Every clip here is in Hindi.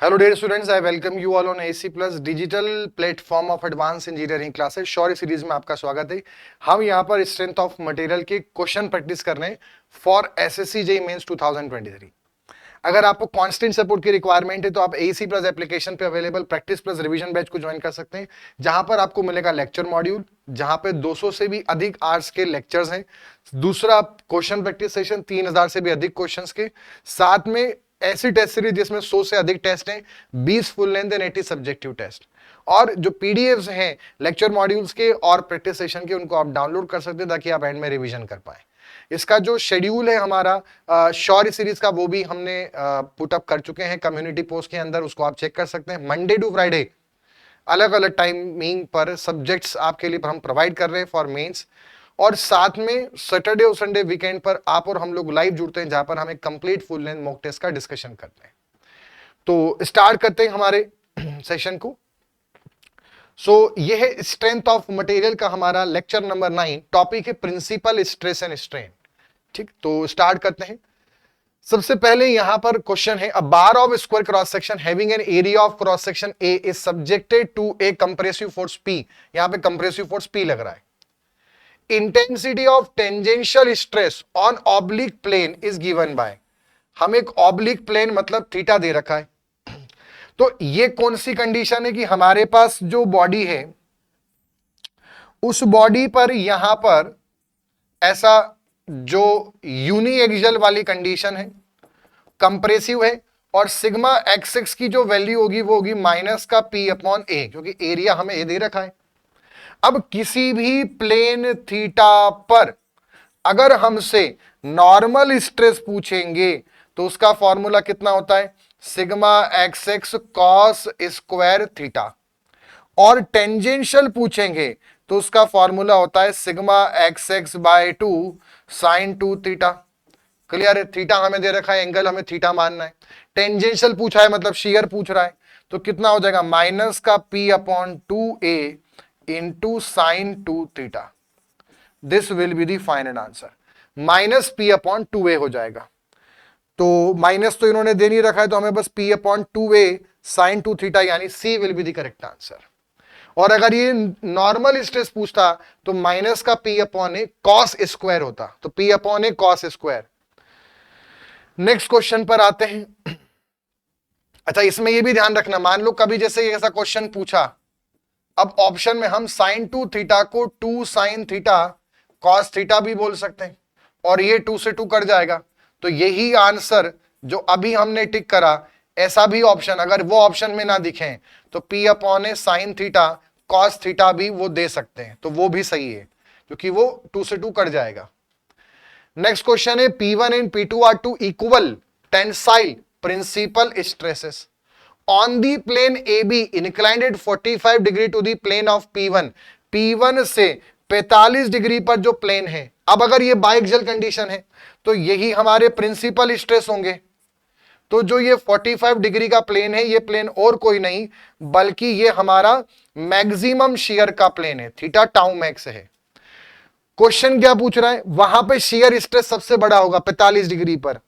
Hello dear students, I welcome you all on AC Plus digital platform of advanced engineering classes। Short series में आपका स्वागत है। हम यहाँ पर स्ट्रेंथ ऑफ मटेरियल के क्वेश्चन प्रैक्टिस कर रहे हैं फॉर एसएससी जेईई मेंस 2023। अगर आपको कांस्टेंट सपोर्ट की रिक्वायरमेंट है तो आप AC प्लस एप्लीकेशन पे available practice plus revision batch को ज्वाइन कर सकते हैं, जहां पर आपको मिलेगा लेक्चर मॉड्यूल, जहां पे 200 से भी अधिक आवर्स के लेक्चर्स हैं। दूसरा, क्वेश्चन प्रैक्टिस सेशन 3000 से भी अधिक क्वेश्चंस के साथ में ऐसी टेस्ट सीरीज जिसमें 100 से अधिक टेस्ट हैं, 20 full length and 80 subjective test, और जो पीडीएफ्स हैं लेक्चर मॉड्यूल्स के और प्रैक्टिस सेशन के, उनको आप डाउनलोड कर सकते हैं ताकि आप एंड में रिवीजन कर पाए। इसका जो शेड्यूल है हमारा शॉर्ट सीरीज का, वो भी हमने पुट अप कर चुके हैं कम्युनिटी पोस्ट के अंदर, उसको आप चेक कर सकते हैं। मंडे टू फ्राइडे अलग अलग टाइमिंग पर सब्जेक्ट्स आपके लिए हम प्रोवाइड कर रहे हैं फॉर मेंस, और साथ में सैटरडे और संडे वीकेंड पर आप और हम लोग लाइव जुड़ते हैं, जहां पर हम एक complete full length mock test का डिस्कशन करते हैं। तो स्टार्ट करते हैं हमारे सेशन को। यह है स्ट्रेंथ ऑफ मटेरियल का हमारा लेक्चर नंबर 9। टॉपिक है प्रिंसिपल स्ट्रेस एंड स्ट्रेन। ठीक, तो स्टार्ट करते हैं। सबसे पहले यहां पर क्वेश्चन है, a bar of square cross section having an area of cross section A is subjected to a compressive force P. यहां पे कंप्रेसिव फोर्स पी लग रहा है। Intensity of tangential stress on oblique plane is given by. हम एक ऑब्लिक प्लेन मतलब थीटा दे रखा है। तो ये कौन सी कंडीशन है कि हमारे पास जो बॉडी है उस बॉडी पर यहां पर ऐसा जो यूनी एक्सियल वाली कंडीशन है, कंप्रेसिव है, और सिग्मा एक्स की जो वैल्यू होगी वो होगी माइनस का पी अपॉन ए, क्योंकि एरिया हमें ए दे रखा है। अब किसी भी प्लेन थीटा पर अगर हमसे नॉर्मल स्ट्रेस पूछेंगे तो उसका फॉर्मूला कितना होता है, sigma x cos square theta, और टेंजेंशियल पूछेंगे तो उसका फॉर्मूला होता है sigma x by 2 sine 2 theta. Clear है? थीटा हमें दे रखा है, एंगल हमें थीटा मानना है। टेंजेंशियल पूछा है मतलब शेयर पूछ रहा है, तो कितना हो जाएगा, माइनस का P upon 2a into sine 2 theta. This will be the final answer. Minus P upon 2a हो जाएगा। तो माइनस तो इन्होंने दे नहीं रखा है, तो हमें बस P upon 2a sign 2 theta, यानी C will be the correct answer. और अगर ये नॉर्मल स्ट्रेस पूछता तो माइनस का P upon A cos square होता, तो P upon A cos square. Next question पर आते हैं। अच्छा, इसमें ये भी ध्यान रखना, मान लो कभी जैसे ऐसा क्वेश्चन पूछा, अब ऑप्शन में हम साइन 2 थीटा को 2 साइन थीटा कॉस थीटा भी बोल सकते हैं, और ये 2 से 2 कट जाएगा, तो यही आंसर जो अभी हमने टिक करा, ऐसा भी ऑप्शन अगर वो ऑप्शन में ना दिखे तो पी अपॉन ए साइन थीटा कॉस थीटा भी वो दे सकते हैं, तो वो भी सही है क्योंकि वो 2 से 2 कट जाएगा। नेक्स्ट क्वेश्चन है, P1 and P2 are two equal tensile principal stresses on the plane AB inclined at 45 degree to the plane of P1। P1 से 45 डिग्री पर जो प्लेन है, अब अगर ये बाइक्सियल कंडीशन है तो यही हमारे प्रिंसिपल स्ट्रेस होंगे। तो जो ये 45 डिग्री का प्लेन है, ये प्लेन और कोई नहीं बल्कि ये हमारा मैक्सिमम शियर का प्लेन है, थीटा टाउ मैक्स है। क्वेश्चन क्या पूछ रहा है, वहां पे शियर स्ट्रेस सबसे बड़ा होगा 45 डिग्री पर,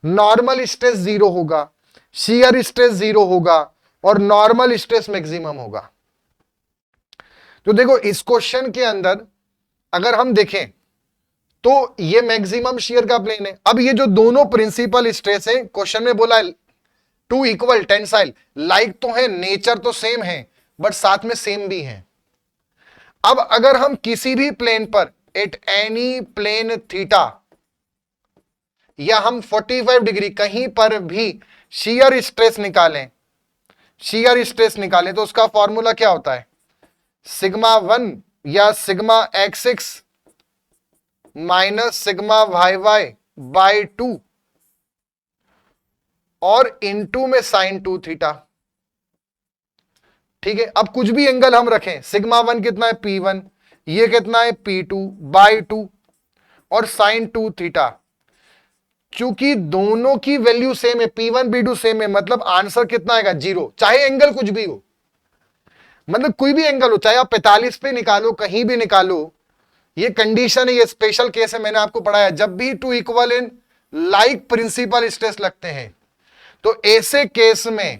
नॉर्मल स्ट्रेस 0 होगा, शियर स्ट्रेस 0 होगा, और नॉर्मल स्ट्रेस मैक्सिमम होगा। तो देखो इस क्वेश्चन के अंदर अगर हम देखें तो ये मैक्सिमम शियर का प्लेन है। अब ये जो दोनों प्रिंसिपल स्ट्रेस है, क्वेश्चन में बोला है टू इक्वल टेंसाइल, लाइक तो है, नेचर तो सेम है, बट साथ में सेम भी है। अब अगर हम किसी भी प्लेन पर एट एनी प्लेन थीटा, या हम 45 डिग्री कहीं पर भी शियर स्ट्रेस निकालें, शियर स्ट्रेस निकालें, तो उसका फॉर्मूला क्या होता है, सिग्मा 1 या sigma x minus sigma y by 2 और इनटू में साइन 2 थीटा। ठीक है, अब कुछ भी एंगल हम रखें, सिग्मा 1 कितना है, P1, ये कितना है, P2 बाय 2, और साइन 2 थीटा। चूंकि दोनों की वैल्यू सेम है, P1 P2 सेम है, मतलब आंसर कितना आएगा, 0, चाहे एंगल कुछ भी हो, मतलब कोई भी एंगल हो, चाहे आप 45 पे निकालो, कहीं भी निकालो, ये कंडीशन है, ये स्पेशल केस है, मैंने आपको पढ़ाया। जब भी two equal unlike principal stress लगते हैं तो ऐसे केस में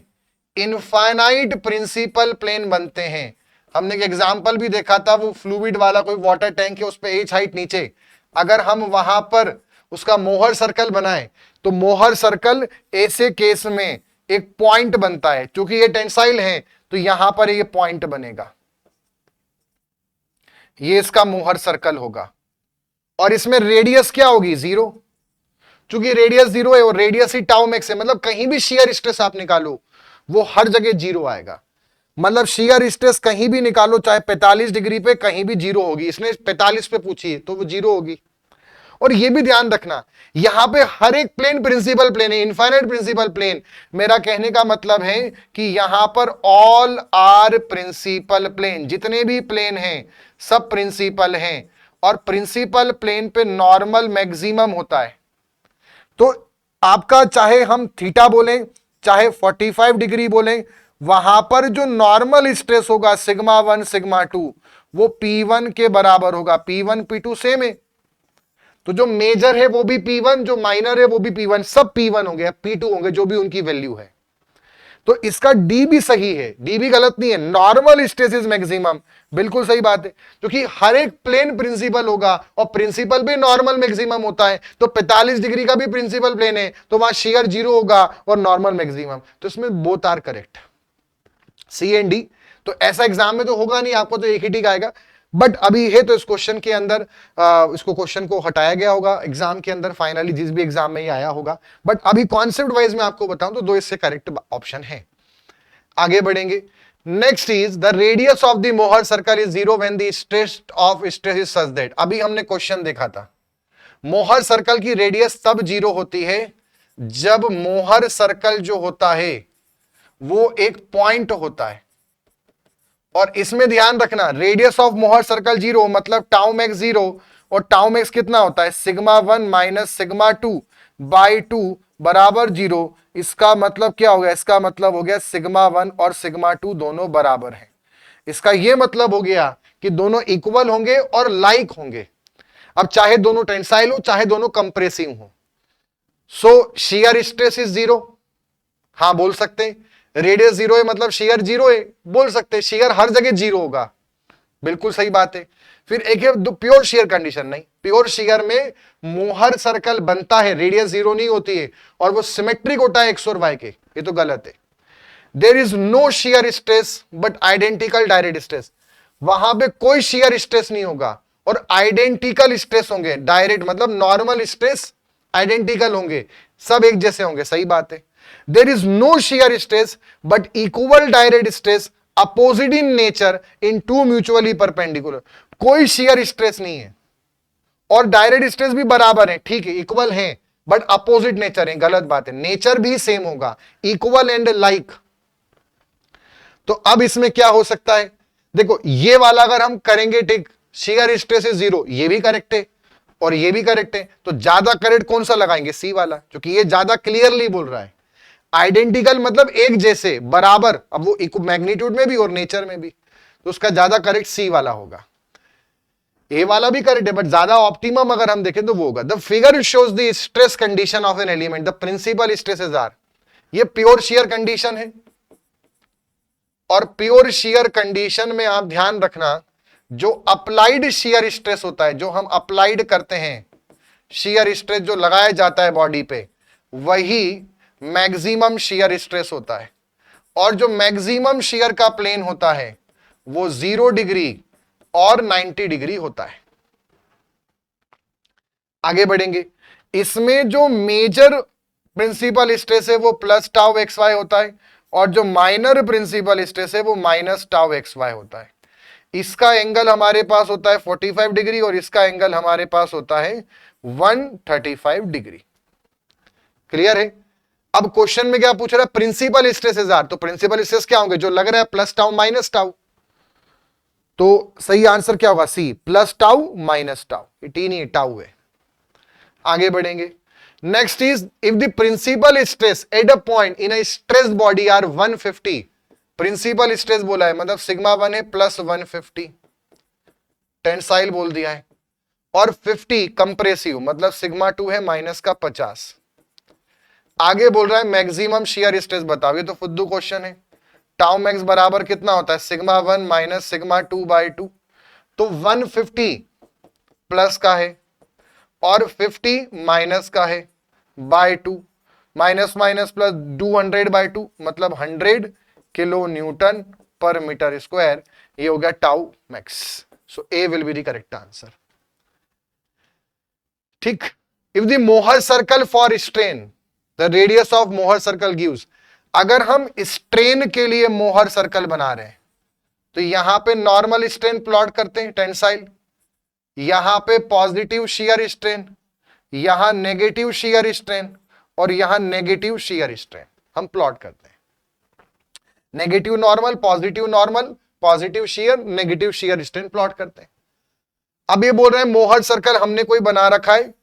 इनफाइनाइट प्रिंसिपल प्लेन बनते हैं। हमने एक एग्जांपल भी देखा था, वो फ्लूइड वाला कोई वाटर टैंक है, उस पे एच हाइट नीचे, अगर हम वहां पर उसका मोहर सर्कल बनाएं तो मोहर सर्कल ऐसे केस में एक पॉइंट बनता है, क्योंकि ये टेंसाइल है तो यहां पर ये पॉइंट बनेगा, ये इसका मोहर सर्कल होगा। और इसमें रेडियस क्या होगी? 0, क्योंकि रेडियस 0 है और रेडियस ही टाउ मैक्स है, मतलब कहीं भी शियर स्ट्रेस आप निकालो वो हर जगह 0 आएगा। मतलब शियर स्ट्रेस कहीं भी निकालो, चाहे 45 डिग्री पे, कहीं भी 0 होगी। इसने 45 पे पूछी है तो वो 0 होगी। और ये भी ध्यान रखना, यहां पे हर एक प्लेन प्रिंसिपल प्लेन है, इनफाइनाइट प्रिंसिपल प्लेन। मेरा कहने का मतलब है कि यहां पर ऑल आर प्रिंसिपल प्लेन, जितने भी प्लेन हैं सब प्रिंसिपल हैं, और प्रिंसिपल प्लेन पे नॉर्मल मैक्सिमम होता है। तो आपका चाहे हम थीटा बोलें चाहे 45 डिग्री बोलें, वहां पर जो नॉर्मल स्ट्रेस होगा सिग्मा 1 सिग्मा 2 वो P1 के बराबर होगा। P1 P2 सेम है, तो जो मेजर है वो भी P1, जो माइनर है वो भी P1, सब P1 होंगे, P2 होंगे, जो भी उनकी वैल्यू है। तो इसका डी भी सही है, डी भी गलत नहीं है। नॉर्मल स्ट्रेस इज मैक्सिमम, बिल्कुल सही बात है, क्योंकि हर एक प्लेन प्रिंसिपल होगा और प्रिंसिपल भी नॉर्मल मैक्सिमम होता है। तो 45 डिग्री का भी प्रिंसिपल प्लेन है तो वहां शियर 0 होगा और नॉर्मल मैक्सिमम, तो इसमें both are correct, C and D. तो ऐसा एग्जाम में तो होगा नहीं, आपको तो एक ही टिक आएगा, बट अभी है तो इस क्वेश्चन के अंदर इसको क्वेश्चन को हटाया गया होगा एग्जाम के अंदर, फाइनली जिस भी एग्जाम में ये आया होगा। बट अभी कॉन्सेप्ट वाइज में आपको बताऊं तो 2 इससे करेक्ट ऑप्शन है। आगे बढ़ेंगे। Next is the radius of the Mohr circle is 0 when the stress of stress is such that. अभी हमने क्वेश्चन देखा था, मोहर सर्कल की रेडियस तब 0 होती है जब मोहर सर्कल जो होता है वो एक पॉइंट होता है। और इसमें ध्यान रखना, रेडियस ऑफ मोहर सर्कल 0 मतलब टाउ मैक्स 0, और टाउ मैक्स कितना होता है? सिग्मा 1 माइनस सिग्मा 2 बाई 2 बराबर 0। इसका मतलब क्या हो गया? इसका मतलब हो गया सिग्मा 1 और सिग्मा 2 दोनों बराबर हैं। इसका यह मतलब हो गया कि दोनों इक्वल होंगे और लाइक होंगे। अब चाहे दोनों टेंसाइल हो चाहे दोनों कंप्रेसिव हो, सो शियर स्ट्रेस इज 0, हां बोल सकते हैं। रेडियस 0 है मतलब शेयर 0 है, बोल सकते हैं। शेयर हर जगह 0 होगा, बिल्कुल सही बात है। फिर एक है प्योर शेयर कंडीशन, नहीं, प्योर शेयर में मोहर सर्कल बनता है, रेडियस 0 नहीं होती है, और वो सिमेट्रिक होता है एक्स और वाई के, ये तो गलत है। There is no shear stress but identical direct stress, वहां पे कोई शेयर स्ट्रेस नहीं होगा और आइडेंटिकल स्ट्रेस होंगे। डायरेक्ट मतलब नॉर्मल स्ट्रेस आइडेंटिकल होंगे, सब एक जैसे होंगे, सही बात है। There is no shear stress but equal direct stress opposite in nature in two mutually perpendicular। कोई shear stress नहीं है और डायरेक्ट स्ट्रेस भी बराबर है, ठीक है, इक्वल है, बट अपोजिट नेचर है, गलत बात है। नेचर भी सेम होगा, इक्वल एंड लाइक। तो अब इसमें क्या हो सकता है? देखो ये वाला अगर हम करेंगे, ठीक, shear स्ट्रेस इज 0, ये भी करेक्ट है और ये भी करेक्ट है, तो ज्यादा करेक्ट कौन सा लगाएंगे? सी वाला, क्योंकि ये ज्यादा क्लियरली बोल रहा है। आइडेंटिकल मतलब एक जैसे, बराबर, अब वो मैग्नीट्यूड में भी और नेचर में भी, तो उसका ज्यादा करेक्ट सी वाला होगा। ए वाला भी करेक्ट है बट ज्यादा ऑप्टिमम अगर हम देखें तो वो होगा। The figure shows the stress condition of an element, the principal stresses are, ये प्योर शियर कंडीशन है। और प्योर शियर कंडीशन में आप ध्यान रखना, जो अप्लाइड शियर स्ट्रेस होता है, जो हम अप्लाइड करते हैं, शियर स्ट्रेस जो लगाया जाता है बॉडी पे, वही मैक्सिमम शियर स्ट्रेस होता है। और जो मैक्सिमम शियर का प्लेन होता है वो 0 डिग्री और 90 डिग्री होता है। आगे बढ़ेंगे। इसमें जो मेजर प्रिंसिपल स्ट्रेस है वो प्लस टाउ एक्स वाई होता है, और जो माइनर प्रिंसिपल स्ट्रेस है वो माइनस टाउ एक्स वाई होता है। इसका एंगल हमारे पास होता है 45 डिग्री और इसका एंगल हमारे पास होता है 135 डिग्री। क्लियर है? अब क्वेश्चन में क्या पूछ रहा है? प्रिंसिपल स्ट्रेसेस आर, तो प्रिंसिपल स्ट्रेस क्या होंगे? जो लग रहा है प्लस टाउ माइनस टाउ, तो सही आंसर क्या होगा? C, plus tau minus tau, T नहीं टाउ है। आगे बढ़ेंगे। Next is if the principal stress at a point in a stress body are 150, principal stress बोला है मतलब सिग्मा 1 है प्लस 150, टेंसाइल बोल दिया है, और 50 कंप्रेसिव मतलब सिग्मा 2 है माइनस का 50। आगे बोल रहा है मैक्सिमम शियर स्ट्रेस बताओ, ये तो फुद्दू क्वेश्चन है। टाउ मैक्स बराबर कितना होता है, सिग्मा 1 माइनस सिग्मा 2 बाई 2। तो 150 प्लस का है और 50 माइनस का है by 2, minus minus plus 200 by 2 मतलब 100 kilo newton per metre square. ये हो गया tau max. So A will be the correct answer. ठीक। If the Mohr circle for strain, the radius of Mohr circle gives, अगर हम स्ट्रेन के लिए मोहर सर्कल बना रहे हैं तो यहां पे नॉर्मल स्ट्रेन प्लॉट करते हैं टेंसाइल, यहां पे पॉजिटिव शियर स्ट्रेन, यहां नेगेटिव शियर स्ट्रेन और यहां नेगेटिव शियर स्ट्रेन हम प्लॉट करते हैं। Negative normal, positive shear, negative shear strain plot करते हैं। अब ये बोल रहे हैं मोहर सर्कल हमने कोई बना रखा है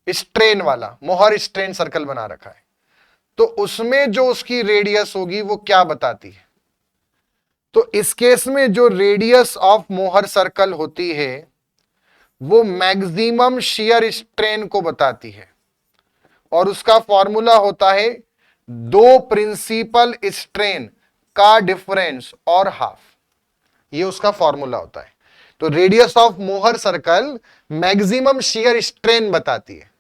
स्ट्रेन वाला, मोहर स्ट्रेन सर्कल बना रखा है, तो उसमें जो उसकी रेडियस होगी वो क्या बताती है। तो इस केस में जो रेडियस ऑफ मोहर सर्कल होती है वो मैक्सिमम शियर स्ट्रेन को बताती है और उसका फॉर्मूला होता है दो प्रिंसिपल स्ट्रेन का डिफरेंस और हाफ, ये उसका फॉर्मूला होता है। तो radius of Mohr circle maximum shear strain बताती है।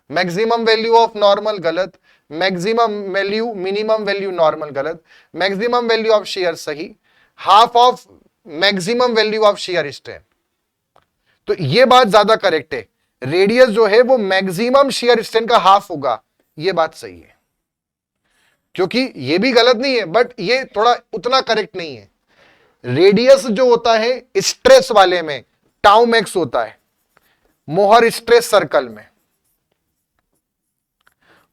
मैक्सिमम वैल्यू ऑफ नॉर्मल गलत, maximum value minimum value normal गलत, मैक्सिमम वैल्यू ऑफ शियर सही, half of maximum value of shear strain. तो ये बात ज्यादा करेक्ट है, रेडियस जो है वो मैक्सिमम शियर स्ट्रेन का हाफ होगा, ये बात सही है। क्योंकि ये भी गलत नहीं है बट ये थोड़ा उतना करेक्ट नहीं है। रेडियस जो होता है स्ट्रेस वाले में टाउ मैक्स होता है, मोहर स्ट्रेस सर्कल में।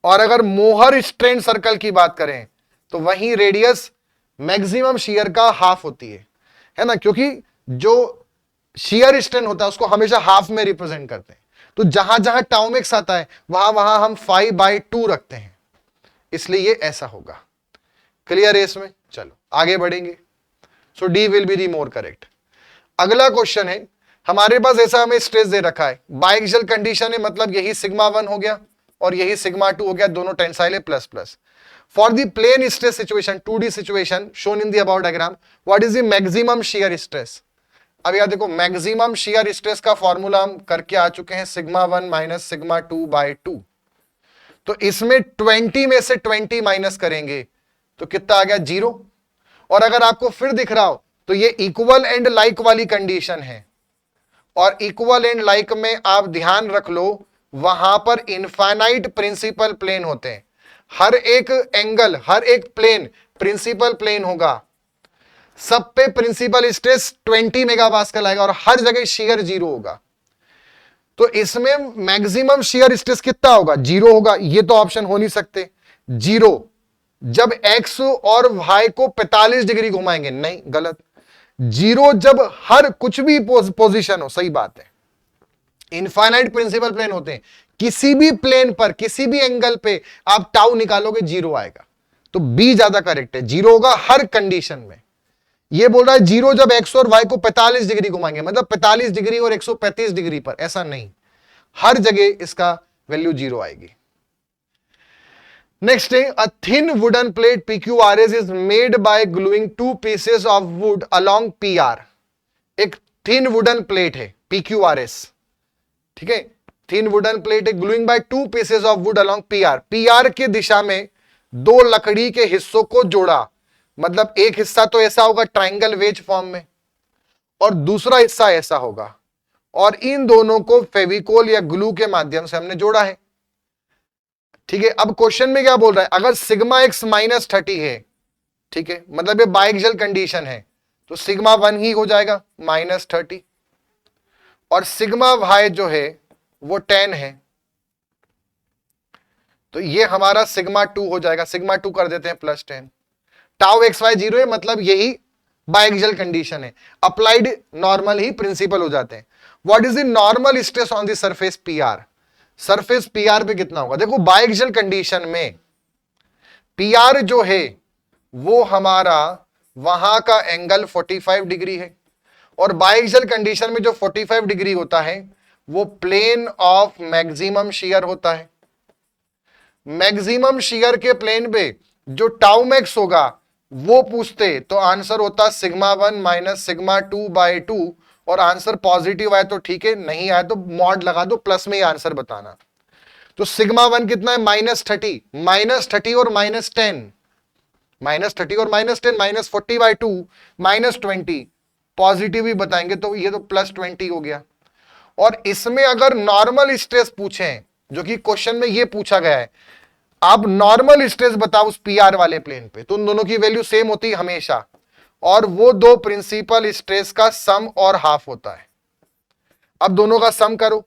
और अगर मोहर स्ट्रेन सर्कल की बात करें तो वहीं रेडियस मैक्सिमम शियर का हाफ होती है ना, क्योंकि जो शियर स्ट्रेन होता है उसको हमेशा हाफ में रिप्रेजेंट करते हैं। तो जहां जहां टाउ मैक्स आता है वहां वहां हम 5/2 रखते हैं, इसलिए ये ऐसा होगा। क्लियर है इसमें? चलो आगे बढ़ेंगे। So D will be the more correct. अगला क्वेश्चन है, हमारे पास ऐसा हमें स्ट्रेस दे रखा है, बायएक्सियल कंडीशन है, मतलब यही सिग्मा 1 हो गया और यही सिग्मा 2 हो गया, दोनों टेंसाइल है plus plus. For the plane stress situation 2D situation shown in the about diagram, what is the maximum shear stress. अब यार देखो, मैक्सिमम शियर स्ट्रेस का फॉर्मूला हम करके आ चुके हैं, सिग्मा 1 माइनस सिग्मा 2 बाय 2। तो इसमें 20 में से 20 माइनस करेंगे तो कितना आ गया, 0। और अगर आपको फिर दिख रहा हो तो ये इक्वल एंड लाइक वाली कंडीशन है, और इक्वल एंड लाइक में आप ध्यान रख लो वहां पर इनफाइनाइट प्रिंसिपल प्लेन होते हैं। हर एक एंगल, हर एक प्लेन प्रिंसिपल प्लेन होगा, सब पे प्रिंसिपल स्ट्रेस 20 मेगापास्कल आएगा और हर जगह शियर 0 होगा। तो इसमें मैक्सिमम शियर स्ट्रेस कितना होगा, 0 होगा। ये तो ऑप्शन हो नहीं सकते। 0 जब x और y को 45 डिग्री घुमाएंगे, नहीं, गलत। 0 जब हर कुछ भी पोजीशन हो, सही बात है। इनफाइनाइट प्रिंसिपल प्लेन होते हैं, किसी भी प्लेन पर किसी भी एंगल पे आप टाउ निकालोगे 0 आएगा। तो बी ज्यादा करेक्ट है, 0 होगा हर कंडीशन में। ये बोल रहा है 0 जब x और y को 45 डिग्री घुमाएंगे, मतलब 45 डिग्री और 135 डिग्री पर, ऐसा नहीं, हर जगह इसका वैल्यू 0 आएगी। नेक्स्ट है, a thin wooden plate PQRS is made by gluing 2 pieces of wood along PR। एक थिन वुडन प्लेट है PQRS, ठीक है, थिन वुडन प्लेट है, gluing by 2 pieces of wood along PR। PR के दिशा में 2 लकड़ी के हिस्सों को जोड़ा, मतलब एक हिस्सा तो ऐसा होगा ट्रायंगल वेज फॉर्म में और दूसरा हिस्सा ऐसा होगा, और इन दोनों को फेविकोल या ग्लू के माध्यम से हमने जोड़ा है। ठीक है, अब क्वेश्चन में क्या बोल रहा है, अगर सिग्मा x माइनस 30 है, ठीक है, मतलब ये बायएक्सियल कंडीशन है, तो सिग्मा 1 ही हो जाएगा माइनस 30, और सिग्मा y जो है वो 10 है, तो ये हमारा सिग्मा 2 हो जाएगा। सिग्मा 2 कर देते हैं प्लस 10। टाउ एक्स वाई 0 है, मतलब यही बायएक्सियल कंडीशन है, अप्लाइड नॉर्मल ही प्रिंसिपल हो जाते हैं। What is the normal stress on the surface PR। Surface PR पे कितना होगा, देखो बायएक्सियल कंडीशन में PR जो है वो हमारा वहां का एंगल 45 डिग्री है, और बायएक्सियल कंडीशन में जो 45 डिग्री होता है वो प्लेन ऑफ मैक्सिमम शियर होता है। मैक्सिमम शियर के प्लेन पे जो टाउ मैक्स होगा वो पूछते तो आंसर होता सिग्मा 1 माइनस सिग्मा 2 बाई 2, और आंसर पॉजिटिव आए तो ठीक है, नहीं आए तो मॉड लगा दो, प्लस में ही आंसर बताना। तो सिग्मा 1 कितना है, -30, -30 और -10, -30 और -10, -40/2, -20, पॉजिटिव ही बताएंगे तो ये तो +20 हो गया। और इसमें अगर नॉर्मल स्ट्रेस पूछे, जो कि क्वेश्चन में ये पूछा गया है, अब नॉर्मल स्ट्रेस बताओ उस पीआर वाले प्लेन पे, तो उन दोनों की वैल्यू सेम होती है हमेशा, और वो दो प्रिंसिपल स्ट्रेस का सम और हाफ होता है। अब दोनों का सम करो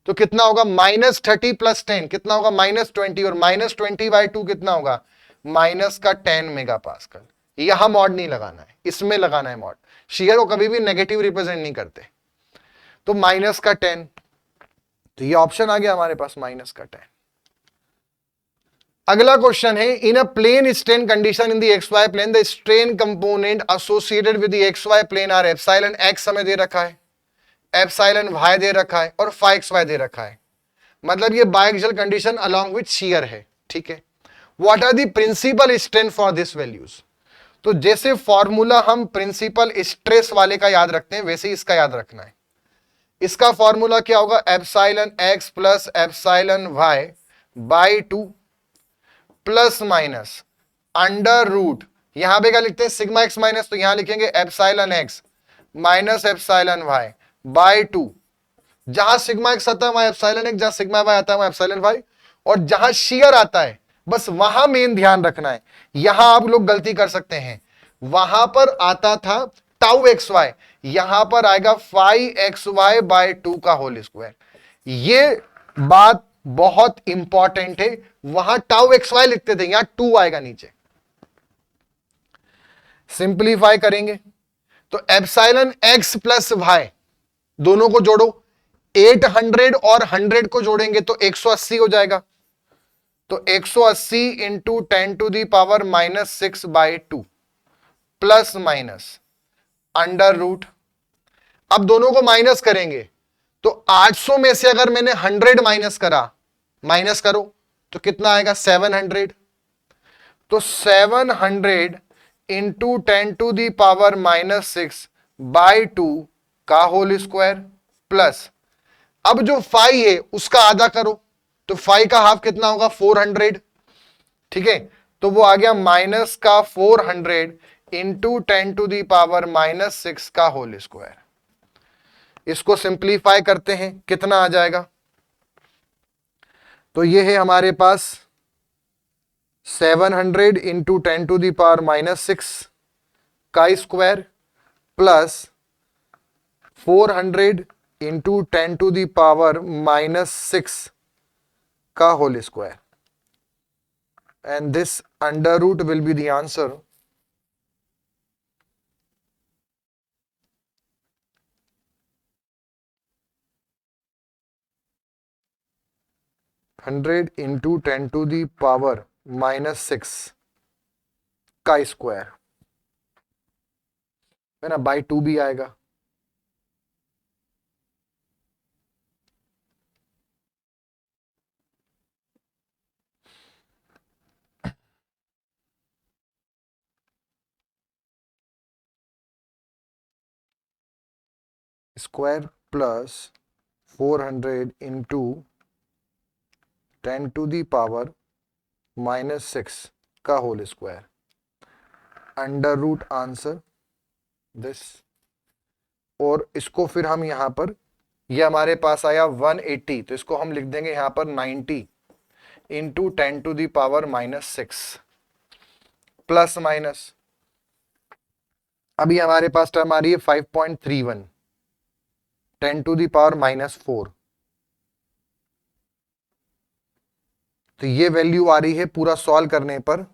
तो कितना होगा, -30 + 10 कितना होगा, -20, और -20/2 कितना होगा, -10 MPa। यहां मॉड नहीं लगाना है, इसमें लगाना है मॉड। शेयर को कभी भी नेगेटिव रिप्रेजेंट नहीं करते। तो -10, तो ये ऑप्शन आ गया हमारे पास -10। अगला क्वेश्चन है, in a plane strain condition in the XY plane the strain component associated with the XY plane are epsilon x हमें दे रखा है, एप्सिलॉन y दे रखा है, और phi xy दे रखा है। मतलब ये biaxial condition along with shear है, ठीक है। What are the principal strain for this values. तो जैसे फॉर्मूला हम प्रिंसिपल स्ट्रेस वाले का याद रखते हैं, वैसे ही इसका याद रखना है। इसका फॉर्मूला क्या होगा, epsilon x plus epsilon y by 2 plus minus under root, यहां पे क्या लिखते हैं, सिग्मा x माइनस, तो यहां लिखेंगे epsilon x minus epsilon y by 2। जहां सिग्मा x आता है वहां एप्सिलॉन x, जहां सिग्मा y आता है वहां एप्सिलॉन y, और जहां शियर आता है बस वहां मेन ध्यान रखना है। यहां आप लोग गलती कर सकते हैं, वहां पर आता था टाउ एक्स वाई, यहां पर आएगा 5xy बाई 2 का होल स्क्वायर। ये बात बहुत इंपॉर्टेंट है, वहां टाउ एक्स वाई लिखते थे, यहां 2 आएगा नीचे। सिंप्लीफाई करेंगे तो एप्सिलॉन x प्लस वाई दोनों को जोड़ो, 800 और 100 को जोड़ेंगे तो 180 हो जाएगा। तो 180 into 10⁻⁻6/2 plus minus under root. अब दोनों को माइनस करेंगे तो 800 में से अगर मैंने 100 माइनस करा, माइनस करो तो कितना आएगा, 700। तो 700 इंटू 10⁻⁻6/2 का होल स्क्वायर प्लस, अब जो 5 है उसका आधा करो, तो 5 का हाफ कितना होगा, 400, ठीक है। तो वो आ गया माइनस का 400 इंटू 10⁻⁻6 का होल स्क्वायर। इसको सिंप्लीफाई करते हैं, कितना आ जाएगा, तो ये है हमारे पास 700 इंटू 10⁻⁻6 का स्क्वायर प्लस 400 इंटू 10⁻⁻6 का whole square, and this under root will be the answer. Hundred into 10⁻⁻6 का स्क्वायर है ना, बाई 2 भी आएगा। स्क्वायर प्लस 400 इंटू 10⁻⁻6 का whole square, under root answer this. और इसको फिर हम यहां पर, ये हमारे पास आया 180, तो इसको हम लिख देंगे यहां पर 90 इंटू 10⁻⁻6 प्लस माइनस, अभी हमारे पास टर्म आ रही है 5.31 10⁻⁻4, तो ये वैल्यू आ रही है पूरा सॉल्व करने पर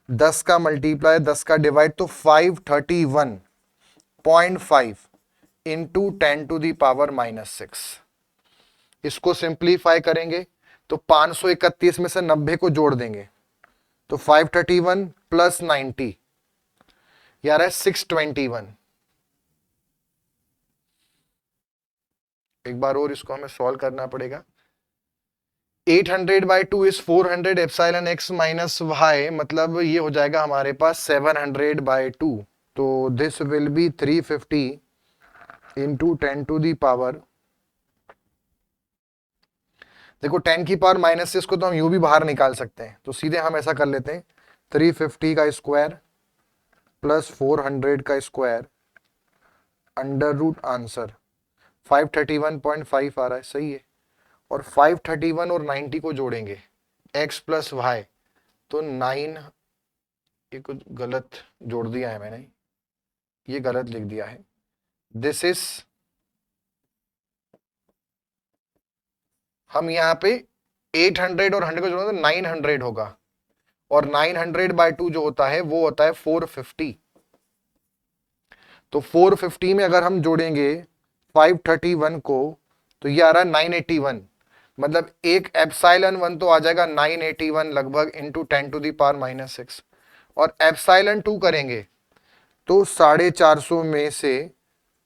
10 का मल्टीप्लाई 10 का डिवाइड, तो 531.5 इंटू 10⁻⁻6। इसको सिंप्लीफाई करेंगे तो 531 में से 90 को जोड़ देंगे तो 531 प्लस 90 यार है 621। एक बार और इसको हमें सॉल्व करना पड़ेगा। 800/2 is 400 epsilon x minus y, मतलब ये हो जाएगा हमारे पास 700/2। तो दिस विल बी 350 इंटू 10⁻⁻। देखो 10⁻⁻, इसको तो हम यूं भी बाहर निकाल सकते हैं, तो सीधे हम ऐसा कर लेते हैं 350 का स्क्वायर प्लस 400 का स्क्वायर अंडर रूट आंसर 531.5 आ रहा है, सही है। और 531 और 90 को जोड़ेंगे x प्लस वाई, तो 9, ये कुछ गलत जोड़ दिया है मैंने, ये गलत लिख दिया है। दिस इज, हम यहाँ पे 800 और 100 को जोड़ेंगे तो 900 होगा, और 900/2 जो होता है वो होता है 450। तो 450 में अगर हम जोड़ेंगे 531 को तो ये आ रहा है 981, मतलब एक एप्सिलॉन 1 तो आ जाएगा 981 लगभग इंटू 10⁻⁻6, और एप्सिलॉन 2 करेंगे तो 450 में से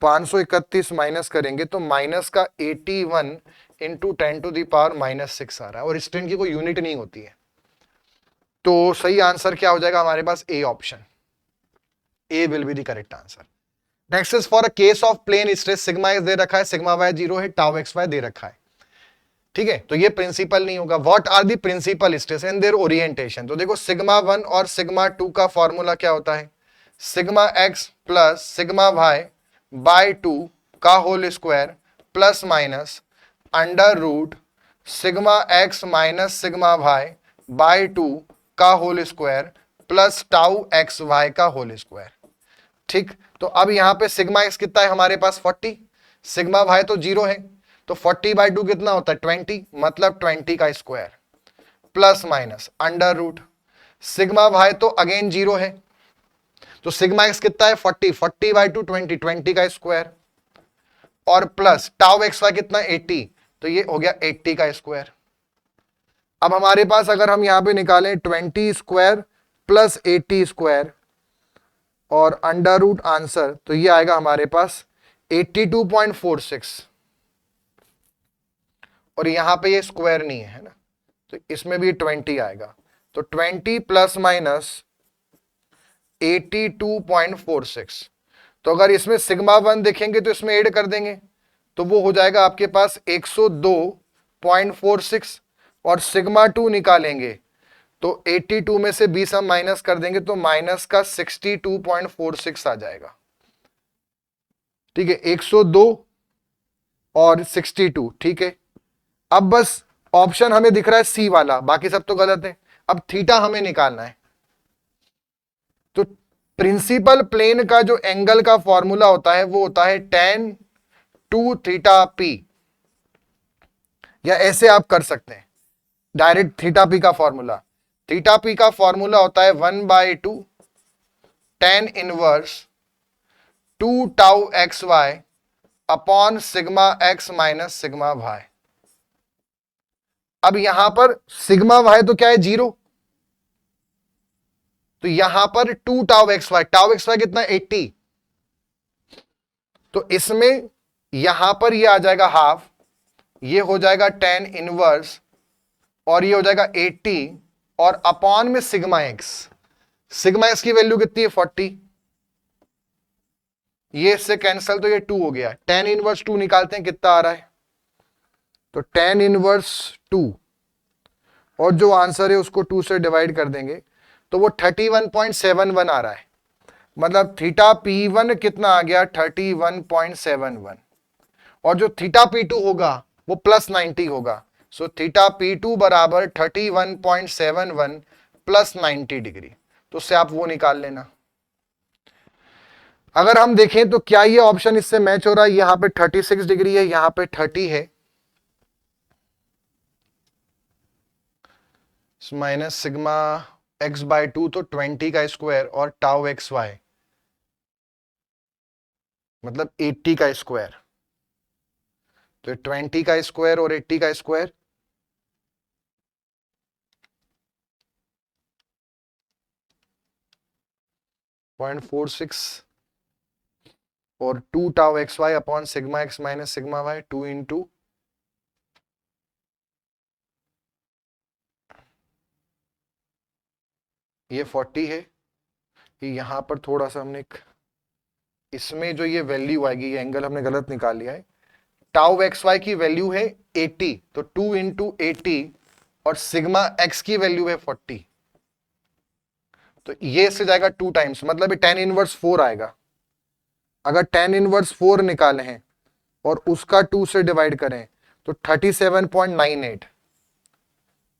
531 माइनस करेंगे तो माइनस का 81 इंटू 10⁻⁻6 आ रहा है, और स्ट्रिंग की कोई यूनिट नहीं होती है। तो सही आंसर क्या हो जाएगा हमारे पास? A option, A will be the correct answer. Next is for a case of plane stress, sigma x दे रखा है, सिग्मा वाई 0 है, टाउ एक्स वाई दे रखा है, ठीक है। तो ये प्रिंसिपल नहीं होगा। What are the principal stress and their orientation? तो देखो सिग्मा 1 और सिग्मा 2 का फॉर्मूला क्या होता है? Sigma x plus sigma y by 2 का whole square plus minus under root sigma x minus sigma y by 2 का whole square plus tau x y का होल स्क्वायर, ठीक। तो अब यहां पे सिग्मा एक्स कितना है हमारे पास? 40, सिग्मा वाई तो 0 है, तो 40/2 कितना होता है? 20, मतलब 20 का square plus minus under root sigma y तो अगेन 0 है, तो सिग्मा एक्स कितना है? 40, 40/2 20, 20 का स्क्वायर और प्लस टाउ एक्स वाई कितना? 80, तो ये हो गया 80 का स्क्वायर। अब हमारे पास अगर हम यहां पे निकालें 20 स्क्वायर प्लस 80 स्क्वायर और अंडर रूट आंसर, तो ये आएगा हमारे पास 82.46, और यहां पे ये स्क्वायर नहीं है ना, तो इसमें भी 20 आएगा, तो 20 प्लस माइनस 82.46। तो अगर इसमें सिग्मा 1 देखेंगे तो इसमें ऐड कर देंगे, तो वो हो जाएगा आपके पास 102.46, और सिग्मा 2 निकालेंगे तो 82 में से 20 हम माइनस कर देंगे तो माइनस का 62.46 आ जाएगा, ठीक है। 102 और 62, ठीक है। अब बस ऑप्शन हमें दिख रहा है सी वाला, बाकी सब तो गलत है। अब थीटा हमें निकालना है, तो प्रिंसिपल प्लेन का जो एंगल का फॉर्मूला होता है वो होता है tan 2 थीटा पी, या ऐसे आप कर सकते हैं डायरेक्ट थीटा पी का फॉर्मूला। थीटा पी का फॉर्मूला होता है 1/2 tan inverse 2 tau x y upon sigma x minus sigma y. अब यहां पर सिग्मा वाई तो क्या है? 0, तो यहां पर 2 टाउ एक्स वाई कितना? 80, तो इसमें यहां पर ये आ जाएगा हाफ, ये हो जाएगा tan इनवर्स, और ये हो जाएगा 80, और अपॉन में सिग्मा एक्स की वैल्यू कितनी है? 40, ये इससे कैंसिल, तो ये 2 हो गया। tan इनवर्स 2 निकालते हैं, कितना आ रहा है? तो tan इनवर्स 2, और जो आंसर है उसको 2 से डिवाइड कर देंगे तो वो 31.71 आ रहा है, मतलब थीटा P1 कितना आ गया? 31.71, और जो थीटा P2 होगा वो प्लस 90 होगा, सो थीटा P2 बराबर 31.71 प्लस 90 डिग्री, तो उससे आप वो निकाल लेना। अगर हम देखें तो क्या ये ऑप्शन इससे मैच हो रहा है? यहां पे 36 डिग्री है, यहां पे 30 है, माइनस सिग्मा x/2 तो 20 का स्क्वायर और टाउ एक्स वाई मतलब 80 का स्क्वायर, तो 20 का स्क्वायर और 80 का स्क्वायर, .46 और 2 tau x y upon sigma x minus sigma y 2 into ये 40 है, ये यहां पर थोड़ा सा हमने इसमें जो ये वैल्यू आएगी, ये एंगल हमने गलत निकाल लिया है। टाउ एक्स वाई की वैल्यू है 80, तो 2 इंटू 80 और सिग्मा एक्स की वैल्यू है 40, तो ये से जाएगा 2 टाइम्स, मतलब ये 10 इनवर्स 4 आएगा। अगर 10 इनवर्स 4 निकाले हैं और उसका 2 से डिवाइड करें तो 37.98,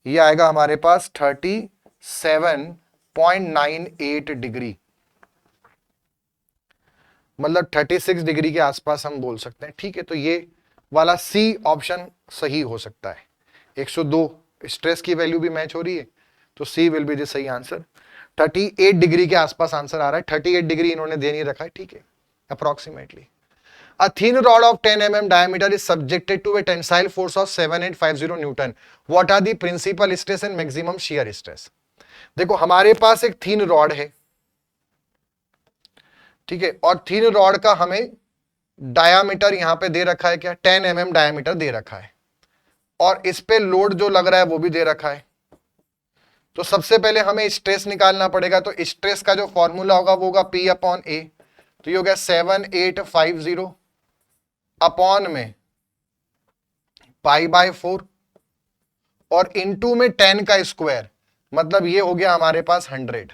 ये आएगा हमारे पास 37.98 डिग्री, मतलब 36 डिग्री के आसपास हम बोल सकते हैं। ठीक है, तो ये वाला सी ऑप्शन सही हो सकता है। 102 स्ट्रेस की वैल्यू भी मैच हो रही है, तो सी विल बी द सही आंसर। 38 डिग्री के आसपास आंसर आ रहा है, 38 डिग्री इन्होंने दे नहीं रखा है, ठीक है, approximately. A thin rod of 10 mm diameter is subjected to a tensile force of 7850 Newton. What are the principal stress and maximum shear stress? देखो हमारे पास एक थीन रॉड है, ठीक है, और थीन रॉड का हमें डायामीटर यहां पे दे रखा है, क्या 10 mm डायामीटर दे रखा है, और इस पे लोड जो लग रहा है वो भी दे रखा है। तो सबसे पहले हमें स्ट्रेस निकालना पड़ेगा, तो स्ट्रेस का जो फॉर्मूला होगा वो होगा P अपॉन A, तो ये हो गया 7850 अपॉन में π/4 और इनटू में 10 का स्क्वायर, मतलब ये हो गया हमारे पास 100,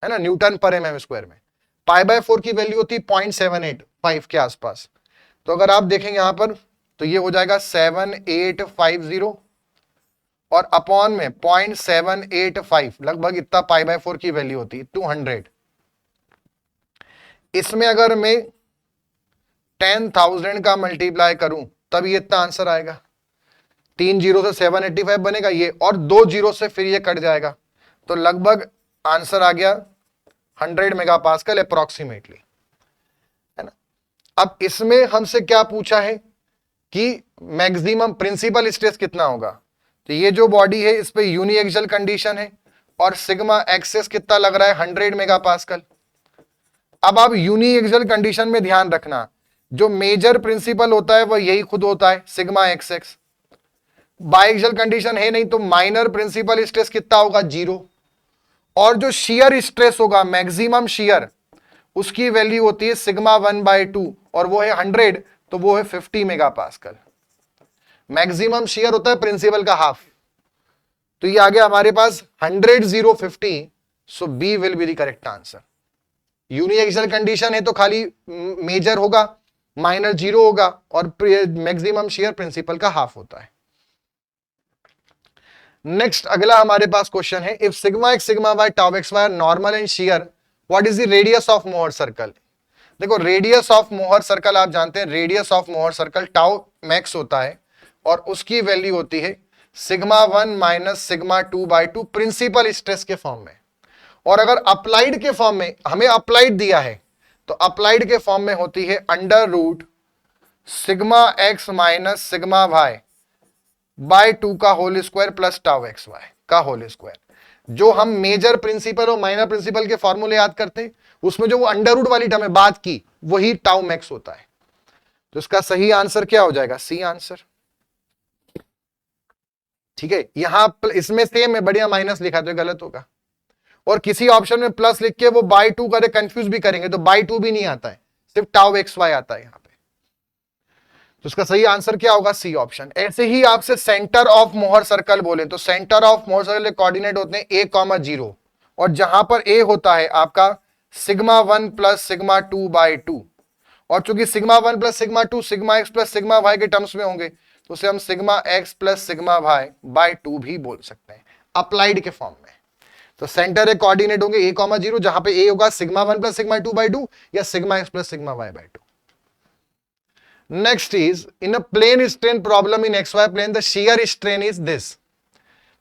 है ना, न्यूटन पर mm स्क्वायर में। π/4 की वैल्यू होती है 0.785 के आसपास, तो अगर आप देखेंगे यहां पर तो ये हो जाएगा 7850 और अपॉन में 0.785, लगभग इतना π/4 की वैल्यू होती है 200। इसमें अगर मैं 10,000 का मल्टीप्लाई करूं तब ये इतना आंसर आएगा। 3 जीरो से 785 बनेगा ये, और 2 जीरो से फिर ये कट जाएगा, तो लगभग आंसर आ गया 100 मेगापास्कल अप्रोक्सीमेटली, है ना। अब इसमें हमसे क्या पूछा है कि मैक्सिमम प्रिंसिपल स्ट्रेस कितना होगा, तो ये जो बॉडी है इस पे यूनिएक्सियल कंडीशन है और सिग्मा एक्सेस कितना लग रहा है 100 मेगापास्कल। अब आप यूनिएक्सियल कंडीशन में ध्यान रखना, जो मेजर प्रिंसिपल होता है वह यही खुद होता है सिग्मा एक्स। बायएक्सियल कंडीशन है नहीं, तो माइनर प्रिंसिपल स्ट्रेस कितना होगा 0, और जो शियर स्ट्रेस होगा मैक्सिमम शियर, उसकी वैल्यू होती है सिग्मा 1/2 और वो है 100, तो वो है 50 मेगापास्कल। मैक्सिमम शियर होता है प्रिंसिपल का हाफ, तो ये आ गया हमारे पास 100 0 50, so B will be the correct answer. Uniaxial condition है तो खाली मेजर होगा, माइनर 0 होगा, और मैक्सिमम शियर प्रिंसिपल का हाफ होता है। नेक्स्ट अगला हमारे पास क्वेश्चन है, if sigma x sigma y tau x y normal and shear, what is the radius of Mohr circle. देखो रेडियस ऑफ मोहर सर्कल आप जानते हैं, radius of Mohr circle tau max होता है और उसकी वैल्यू होती है sigma 1 minus sigma 2/2 principal stress के फॉर्म में। और अगर अप्लाइड के फॉर्म में, हमें अप्लाइड दिया है, तो अप्लाइड के फॉर्म में होती है under root sigma x minus sigma y by 2 का whole square plus tau x y का होल स्क्वायर। जो हम मेजर प्रिंसिपल और माइनर प्रिंसिपल के फॉर्मूले याद करते हैं, उसमें जो वो अंडर रूट वाली टर्म है बात की, वही टाउ मैक्स होता है। तो इसका सही आंसर क्या हो जाएगा, सी आंसर। ठीक है, यहां इसमें सेम है, बढ़िया माइनस लिखा तो गलत होगा, और किसी ऑप्शन में प्लस लिख के वो बाय 2 करे, कंफ्यूज भी करेंगे, तो बाय 2 भी नहीं आता है, सिर्फ टाउ एक्स वाई आता है यहां पे। तो इसका सही आंसर क्या होगा, सी ऑप्शन। ऐसे ही आपसे सेंटर ऑफ मोहर सर्कल बोले, तो सेंटर ऑफ मोहर सर्कल के कोऑर्डिनेट होते हैं a,0, और जहां पर a होता है आपका सिग्मा 1 प्लस सिग्मा 2/2, और चूंकि sigma 1 plus sigma 2 sigma x plus sigma y के टर्म्स में होंगे, तो उसे हम sigma x plus sigma y by 2 भी बोल सकते हैं अप्लाइड के फॉर्म में। तो सेंटर के कोऑर्डिनेट होंगे a,0, जहां पे a होगा सिग्मा 1 प्लस सिग्मा 2/2 या sigma x plus sigma y by 2। Next is, in a plane strain problem in xy plane, the shear strain is this.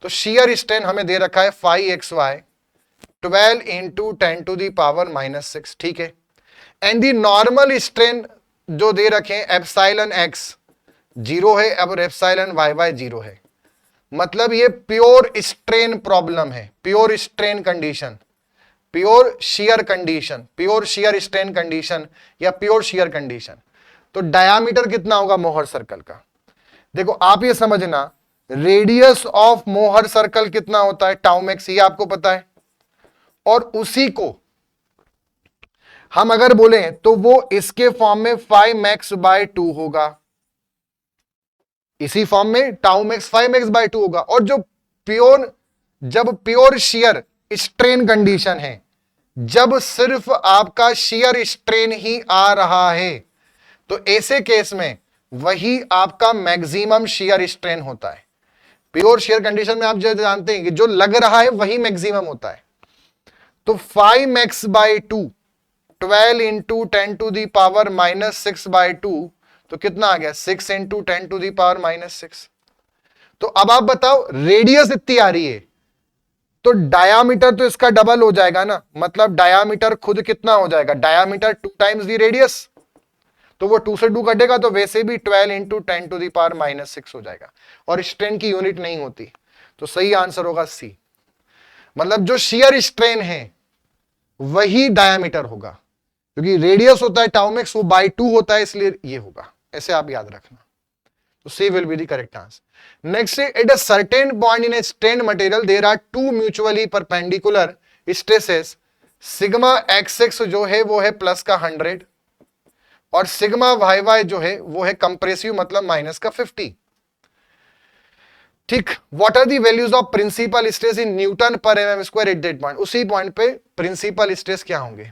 तो shear strain हमें दे रखा है 5xy 12 into 10 to the power -6, ठीक है। एंड दी नॉर्मल स्ट्रेन जो दे रखे हैं एप्सिलॉन x 0 है, अब एप्सिलॉन yy 0 है, मतलब ये प्योर स्ट्रेन प्रॉब्लम है, pure strain condition, pure shear condition, pure shear strain condition या प्योर शियर कंडीशन। तो डायामीटर कितना होगा मोहर सर्कल का, देखो आप ये समझना, रेडियस ऑफ मोहर सर्कल कितना होता है, टाउ मैक्स, ये आपको पता है। और उसी को हम अगर बोले तो वो इसके फॉर्म में 5 मैक्स बाय 2 होगा, इसी फॉर्म में टाउ मैक्स 5 मैक्स बाय 2 होगा। और जब प्योर शियर स्ट्रेन कंडीशन है, जब सिर्फ आपका शियर स्ट्रेन ही आ रहा है, तो ऐसे केस में वही आपका मैक्सिमम शियर स्ट्रेन होता है। प्योर शियर कंडीशन में आप जो जानते हैं कि जो लग रहा है वही मैक्सिमम होता है। तो 5 max by 2 12 into 10 to the power -6 by 2, तो कितना आ गया 6 इंटू 10 टू दी पावर -6। तो अब आप बताओ रेडियस इतनी आ रही है तो डायामीटर तो इसका डबल हो जाएगा ना, मतलब डायामीटर खुद कितना हो जाएगा, डायामीटर 2 टाइम्स दी रेडियस, तो वो 2 से 2 कटेगा तो वैसे भी 12 इंटू 10 टू दी पावर -6 हो जाएगा, और स्ट्रेन की यूनिट नहीं होती। तो सही आंसर होगा सी, मतलब जो शियर स्ट्रेन है वही डायामीटर होगा, क्योंकि रेडियस होता है टाउ मैक्स, वो बाय 2 होता है, इसलिए ये होगा। ऐसे आप याद रखना। तो C will be the correct answer. Next, at a certain point in a strain material there are two mutually perpendicular stresses, sigma xx जो है वो है प्लस का 100 और सिग्मा yy जो है वो है कंप्रेसिव मतलब माइनस का 50। ठीक, what are the values of principal stress in newton पर mm square at that point, उसी पॉइंट पे प्रिंसिपल स्ट्रेस क्या होंगे।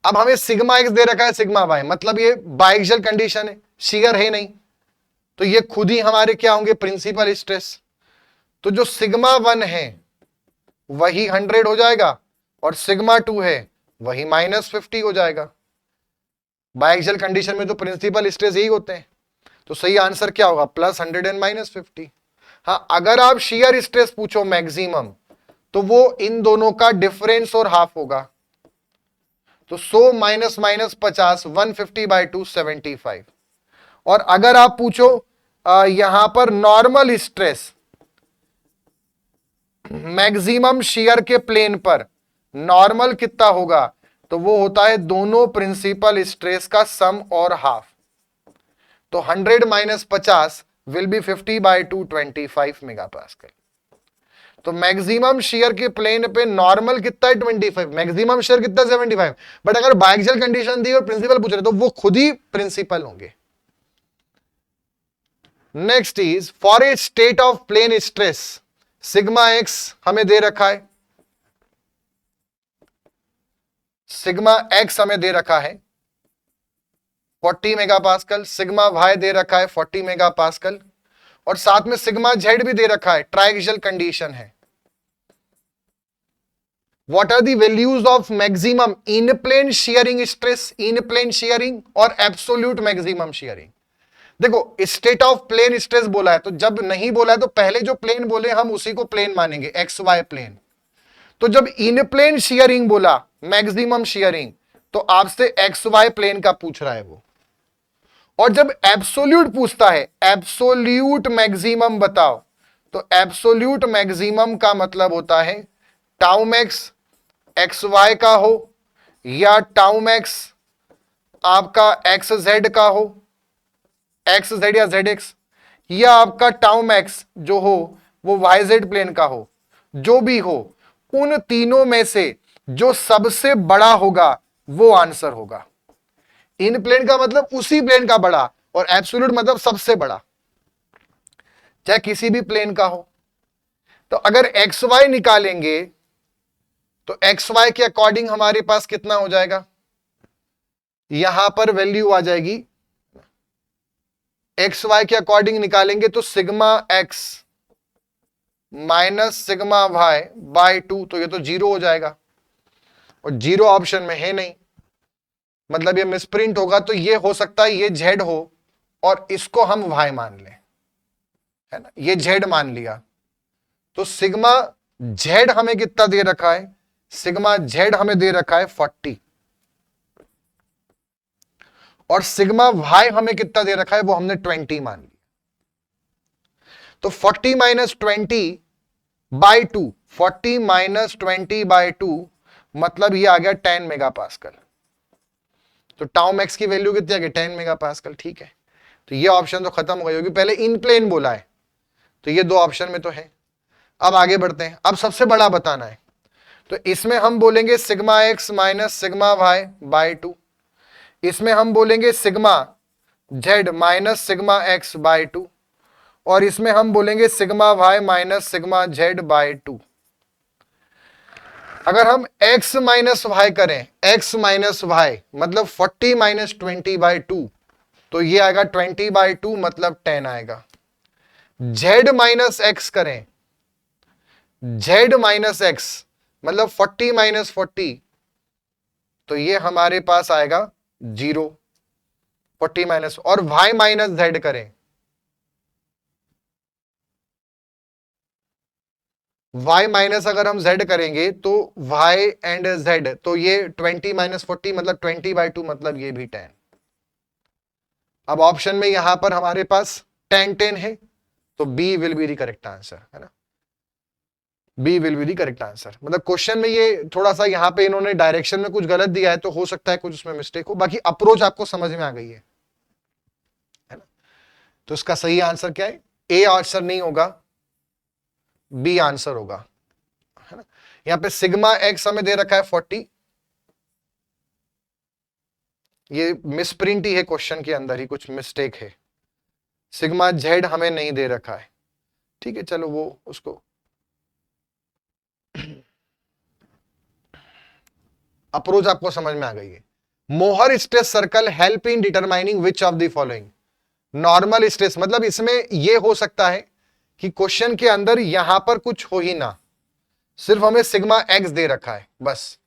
अब हमें सिग्मा x दे रखा है, सिग्मा y, मतलब ये बायएक्सियल कंडीशन है, शियर है नहीं, तो ये खुद ही हमारे क्या होंगे प्रिंसिपल स्ट्रेस। तो जो सिग्मा 1 है वही 100 हो जाएगा और सिग्मा 2 है वही -50 हो जाएगा। बायएक्सियल कंडीशन में तो प्रिंसिपल स्ट्रेस यही होते हैं। तो सही आंसर क्या होगा, +100 एंड -50। हाँ, अगर आप शियर स्ट्रेस पूछो मैक्सिमम, तो वो इन दोनों का डिफरेंस और हाफ होगा। तो 100 माइनस 50 150 बाय 2 75। और अगर आप पूछो यहां पर नॉर्मल स्ट्रेस मैक्सिमम शियर के प्लेन पर नॉर्मल कितना होगा, तो वो होता है दोनों प्रिंसिपल स्ट्रेस का सम और हाफ। तो 100 minus 50 will be 50 by 2 25 megapascal. तो मैक्सिमम शियर के प्लेन पे नॉर्मल कितना है 25, मैक्सिमम शियर कितना 75। बट अगर बायएक्सियल कंडीशन दी और प्रिंसिपल पूछ रहे तो वो खुद ही प्रिंसिपल होंगे। Next is for a state of plane stress, sigma x हमें दे रखा है, सिग्मा एक्स हमें दे रखा है 40 मेगापास्कल, सिग्मा वाई दे रखा है 40 मेगापास्कल, और साथ में सिग्मा जेड भी दे रखा है, ट्राइएक्सियल कंडीशन है। What are the values of maximum in plane shearing stress, in plane shearing और एब्सोल्यूट मैक्सिमम शियरिंग। देखो स्टेट ऑफ प्लेन स्ट्रेस बोला है, तो जब नहीं बोला है तो पहले जो प्लेन बोले हम उसी को प्लेन मानेंगे, एक्स वाई प्लेन। तो जब इन प्लेन शियरिंग बोला मैक्सिमम शियरिंग, तो आपसे एक्स वाई प्लेन का पूछ रहा है वो। और जब एब्सोल्यूट पूछता है एब्सोल्यूट मैक्सिमम बताओ, तो एब्सोल्यूट मैक्सिमम का मतलब होता है टाउ मैक्स एक्स वाई का हो या टाउ मैक्स आपका एक्स जेड का हो, एक्स जेड या जेड एक्स, या आपका टाउ मैक्स जो हो वो वाई जेड प्लेन का हो, जो भी हो, उन तीनों में से जो सबसे बड़ा होगा वो आंसर होगा। इन प्लेन का मतलब उसी प्लेन का बड़ा, और एब्सोल्यूट मतलब सबसे बड़ा, चाहे किसी भी प्लेन का हो। तो अगर एक्स वाई निकालेंगे तो एक्स वाई के अकॉर्डिंग हमारे पास कितना हो जाएगा, यहां पर वैल्यू आ जाएगी, एक्स वाई के अकॉर्डिंग निकालेंगे तो sigma x minus sigma y by 2, तो ये तो 0 हो जाएगा, और 0 ऑप्शन में है नहीं, मतलब ये मिसप्रिंट होगा। तो ये हो सकता है ये जेड हो और इसको हम वाई मान लें, है ना, ये जेड मान लिया। तो सिग्मा जेड हमें कितना दे रखा है, सिग्मा जेड हमें दे रखा है 40, और सिग्मा वाई हमें कितना दे रखा है वो हमने 20 मान लिया। तो 40 माइनस 20 बाय 2, 40 माइनस 20 बाय 2 मतलब ये आ गया 10 मेगापास्कल। तो टाउ मैक्स की वैल्यू कितनी आ गई 10 मेगापास्कल। ठीक है, तो ये ऑप्शन तो खत्म हो गई, क्योंकि पहले इन प्लेन बोला है, तो ये दो ऑप्शन में तो है। अब आगे बढ़ते हैं, अब सबसे बड़ा बताना है। तो इसमें हम बोलेंगे sigma x minus sigma y by 2, इसमें हम बोलेंगे sigma z minus sigma x by 2, और इसमें हम बोलेंगे sigma y minus sigma z by 2। अगर हम x माइनस वाई करें, x माइनस वाई मतलब 40 माइनस 20 बाई 2, तो ये आएगा 20 बाई 2 मतलब 10 आएगा। z माइनस एक्स करें, z माइनस एक्स मतलब 40 माइनस 40, तो ये हमारे पास आएगा 0, 40 माइनस, और y माइनस z करें, y माइनस अगर हम z करेंगे तो y एंड z, तो ये 20 माइनस 40 मतलब 20 बाई 2 मतलब ये भी 10। अब ऑप्शन में यहां पर हमारे पास 10 10 है, तो B will be the correct answer, है ना, B will be the correct answer. मतलब क्वेश्चन में ये थोड़ा सा यहां पे इन्होंने डायरेक्शन में कुछ गलत दिया है, तो हो सकता है कुछ उसमें मिस्टेक हो, बाकी अप्रोच आपको समझ में आ गई है ना। तो इसका सही आंसर क्या है? ए आंसर नहीं होगा, बी आंसर होगा, है ना। यहां पे सिग्मा एक्स हमें दे रखा है 40, ये मिसप्रिंट ही है, क्वेश्चन के अंदर ही कुछ मिस्टेक है। सिग्मा जेड हमें नहीं दे रखा है, ठीक है, चलो वो उसको अप्रोच आपको समझ में आ गई है। मोहर stress circle help in determining which of the following. Normal stress मतलब इसमें यह हो सकता है कि क्वेश्चन के अंदर यहां पर कुछ हो ही ना, सिर्फ हमें सिग्मा एक्स दे रखा है बस,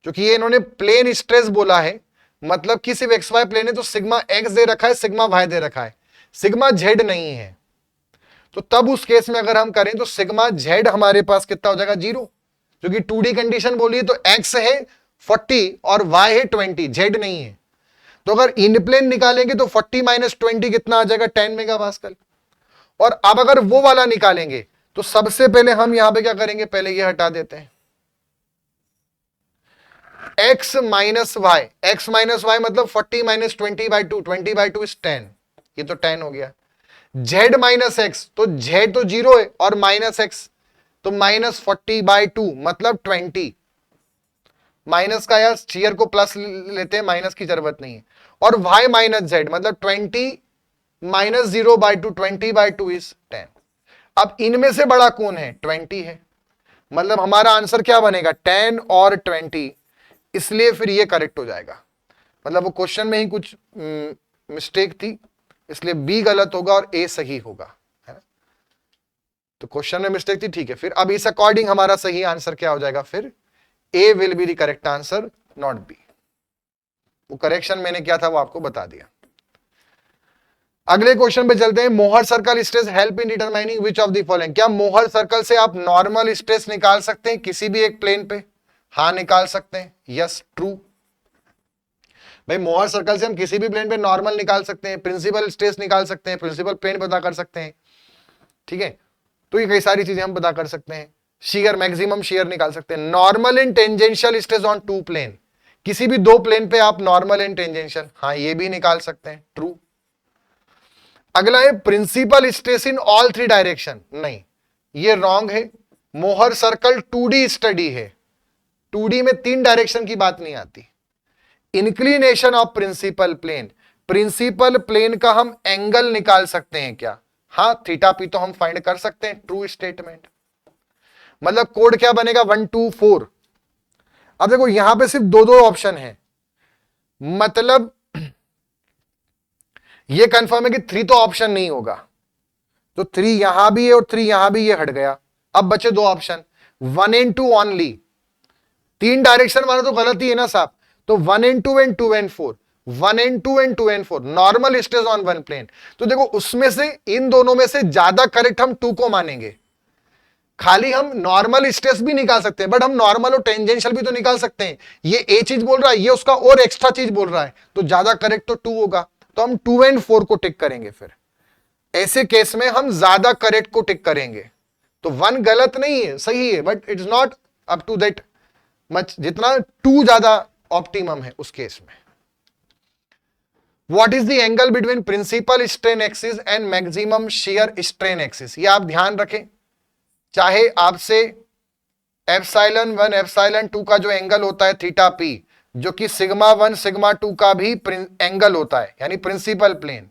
क्योंकि ये इन्होंने प्लेन स्ट्रेस बोला है, मतलब कि सिर्फ एक्स वाई प्लेन है, तो सिग्मा एक्स दे रखा है, सिग्मा वाई दे रखा है, सिग्मा जेड नहीं है। तो तब उस केस में अगर हम करें तो सिग्मा जेड हमारे पास कितना हो जाएगा? 0, क्योंकि 2D कंडीशन बोली है, तो एक्स है 40 और वाई है 20, जेड नहीं है। तो अगर इन प्लेन निकालेंगे तो 40 माइनस 20 कितना आ जाएगा? 10 मेगा पास्कल। और अब अगर वो वाला निकालेंगे तो सबसे पहले हम यहां पे क्या करेंगे? पहले ये हटा देते हैं, x minus y, x minus y मतलब 40 माइनस 20 बाई 2, 20 बाई 2 इज 10, ये तो 10 हो गया। z माइनस एक्स, तो z तो 0 है और माइनस एक्स, तो माइनस 40 बाई 2 मतलब 20। माइनस का यार चीयर को प्लस लेते हैं, माइनस की जरूरत नहीं है। और y माइनस जेड मतलब 20 माइनस 0 बाई 2, 20 बाई 2 इज 10। अब इनमें से बड़ा कौन है? 20 है, मतलब हमारा आंसर क्या बनेगा? 10 और 20, इसलिए फिर ये करेक्ट हो जाएगा। मतलब वो क्वेश्चन में ही कुछ मिस्टेक थी, इसलिए बी गलत होगा और ए सही होगा, है ना। तो क्वेश्चन में मिस्टेक थी, ठीक है। फिर अब इस अकॉर्डिंग हमारा सही आंसर क्या हो जाएगा? फिर A will be the correct answer, not B. वो करेक्शन मैंने क्या था वो आपको बता दिया। अगले क्वेश्चन पे चलते हैं। Mohr circle stress help in determining which of the following. क्या मोहर सर्कल से आप नॉर्मल स्ट्रेस निकाल सकते हैं किसी भी एक प्लेन पे? हाँ, निकाल सकते हैं, यस, ट्रू। भाई मोहर सर्कल से हम किसी भी प्लेन पे नॉर्मल निकाल सकते हैं, प्रिंसिपल स्ट्रेस निकाल सकते हैं, प्रिंसिपल प्लेन पता कर सकते हैं, ठीक है। तो ये कई सारी चीजें हम पता कर सकते हैं। शेयर, मैक्सिमम शेयर निकाल सकते हैं। Normal and tangential stress on 2 plane, किसी भी 2 प्लेन पे आप नॉर्मल एंड टेंजेंशियल, हाँ ये भी निकाल सकते हैं, ट्रू। अगला है principal stress in all 3 direction, नहीं ये रॉन्ग है। मोहर सर्कल 2D स्टडी है, 2D में 3 डायरेक्शन की बात नहीं आती। Inclination of principal plane, principal plane का हम एंगल निकाल सकते हैं क्या? हाँ, थीटा पी तो हम फाइंड कर सकते हैं, ट्रू स्टेटमेंट। मतलब कोड क्या बनेगा? 1 2 4। अब देखो यहां पे सिर्फ 2 ऑप्शन है, मतलब ये कंफर्म है कि 3 तो ऑप्शन नहीं होगा, तो 3 यहां भी है और 3 यहां भी, ये हट गया। अब बचे 2 ऑप्शन, 1 and 2 ओनली। 3 डायरेक्शन वाला तो गलत ही है ना साहब, तो 1 and 2 and 2 and 4, 1 and 2 and 2 and 4 normal stress on 1 plane. तो देखो उसमें से, इन दोनों में से ज्यादा करेक्ट हम 2 को मानेंगे। खाली हम नॉर्मल स्ट्रेस भी निकाल सकते हैं, बट हम नॉर्मल और टेंजेंशियल भी तो निकाल सकते हैं। ये ए चीज बोल रहा है, ये उसका और एक्स्ट्रा चीज बोल रहा है, तो ज्यादा करेक्ट तो 2 होगा, तो हम 2 and 4 को टिक करेंगे। फिर ऐसे केस में हम ज्यादा करेक्ट को टिक करेंगे। तो 1 गलत नहीं है, सही है, but it's not up to that much, जितना 2 ज्यादा ऑप्टिमम है उस केस में। What is the angle between principal strain axis and maximum shear strain axis? ये आप ध्यान रखें, चाहे आपसे एप्सिलॉन 1 एप्सिलॉन 2 का जो एंगल होता है थीटा पी, जो कि सिग्मा 1 सिग्मा 2 का भी एंगल होता है, यानी प्रिंसिपल प्लेन,